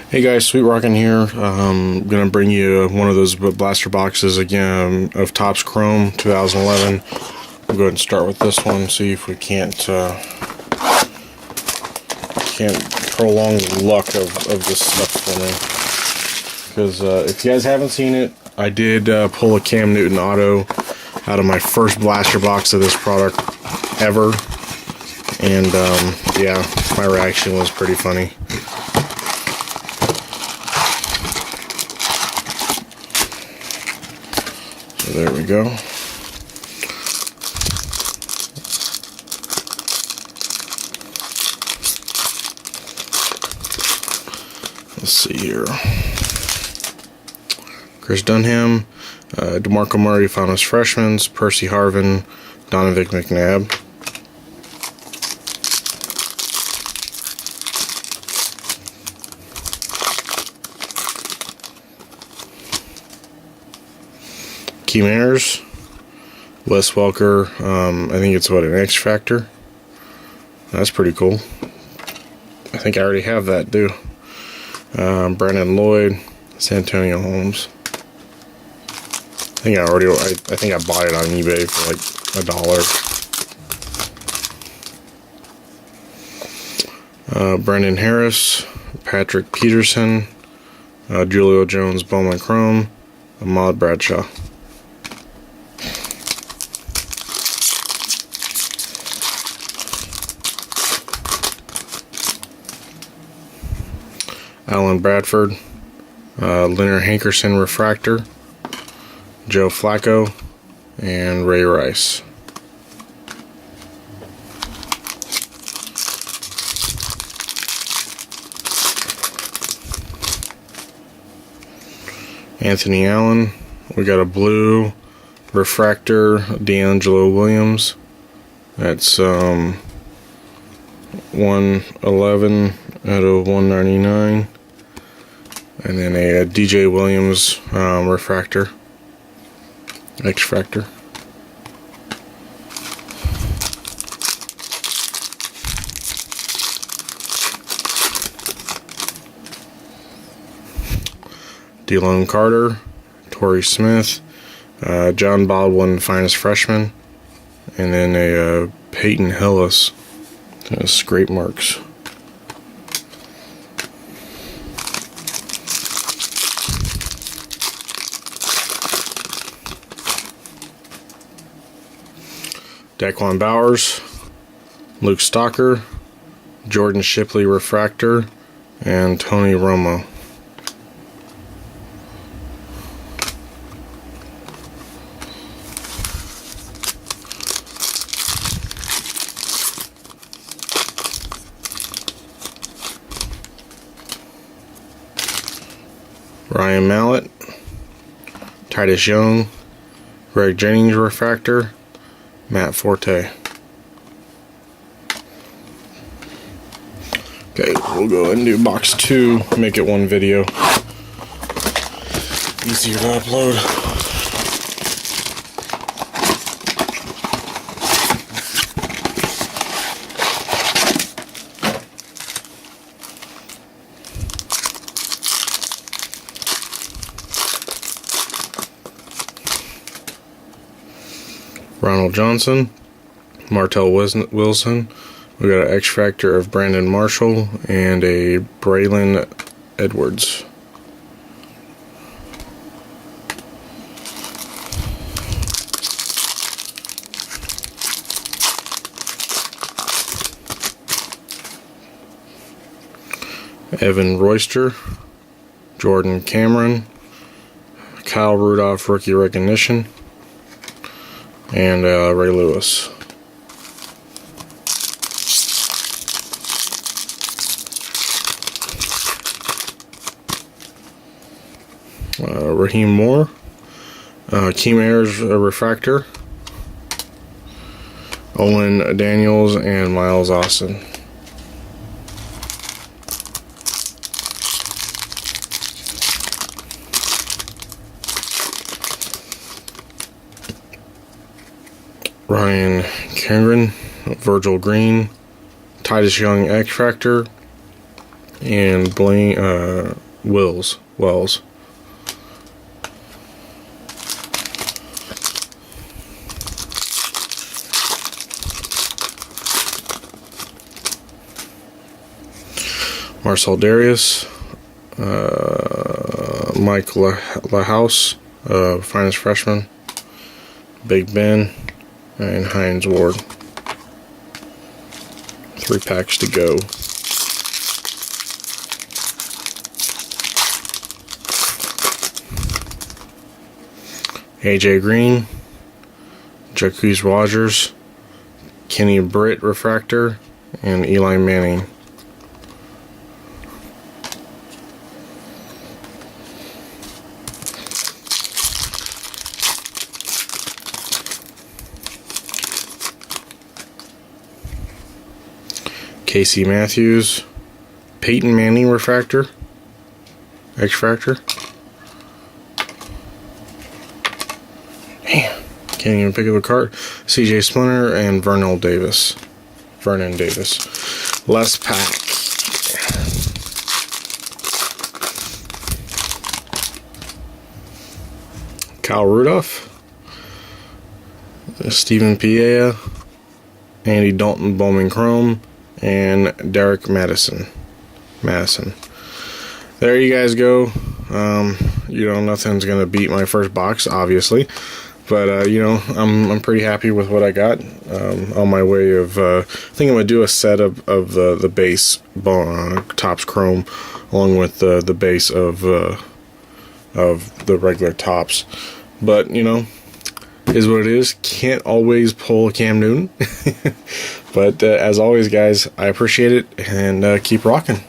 Hey guys, Sweet Rockin' here. I'm gonna bring you one of those blaster boxes again of Topps Chrome 2011. We'll go ahead and start with this one. See if we can't prolong the luck of this stuff for me. Because if you guys haven't seen it, I did pull a Cam Newton auto out of my first blaster box of this product ever, and yeah, my reaction was pretty funny. So there we go. Let's see here. Chris Dunham, DeMarco Murray, Finals Freshmen, Percy Harvin, Donovan McNabb. Key Manners, Wes Welker, I think it's an X Factor. That's pretty cool. I think I already have that too. Brandon Lloyd, Santonio Holmes. I think I bought it on eBay for like $1. Brendan Harris, Patrick Peterson, Julio Jones, Bowman Chrome, Ahmad Bradshaw. Alan Bradford, Leonard Hankerson Refractor, Joe Flacco, and Ray Rice. Anthony Allen, we got a blue refractor, D'Angelo Williams. That's 111 out of 199. And then a DJ Williams refractor, X Factor. Delone Carter, Torrey Smith, John Baldwin, Finest Freshman, and then a Peyton Hillis, scrape marks. Daquan Bowers, Luke Stocker, Jordan Shipley Refractor, and Tony Romo. Ryan Mallett, Titus Young, Greg Jennings Refractor, Matt Forte. Okay, we'll go ahead and do box 2, make it one video. Easier to upload. Ronald Johnson, Martell Wilson, we got an X Factor of Brandon Marshall, and a Braylon Edwards. Evan Royster, Jordan Cameron, Kyle Rudolph Rookie Recognition, and Ray Lewis. Raheem Moore, Key Manners Refractor, Owen Daniels, and Miles Austin. Ryan Kerrigan, Virgil Green, Titus Young X Factor, and Wells. Marcel Darius, Mike LaHouse, finest freshman, Big Ben, and Hines Ward. 3 packs to go. AJ Green, Jacquizz Rogers, Kenny Britt refractor, and Eli Manning. Casey Matthews, Peyton Manning refractor, X-Fractor. Damn, can't even pick up a card. CJ Splinter and Vernon Davis. Last pack. Kyle Rudolph, Stephen Piea, Andy Dalton Bowman Chrome, and Derek Madison. There you guys go. Nothing's gonna beat my first box, obviously, but I'm pretty happy with what I got. On my way of, I think I'm gonna do a set of the base Topps Chrome, along with the base of the regular Topps. But is what it is. Can't always pull Cam Newton. But as always, guys, I appreciate it, and keep rocking.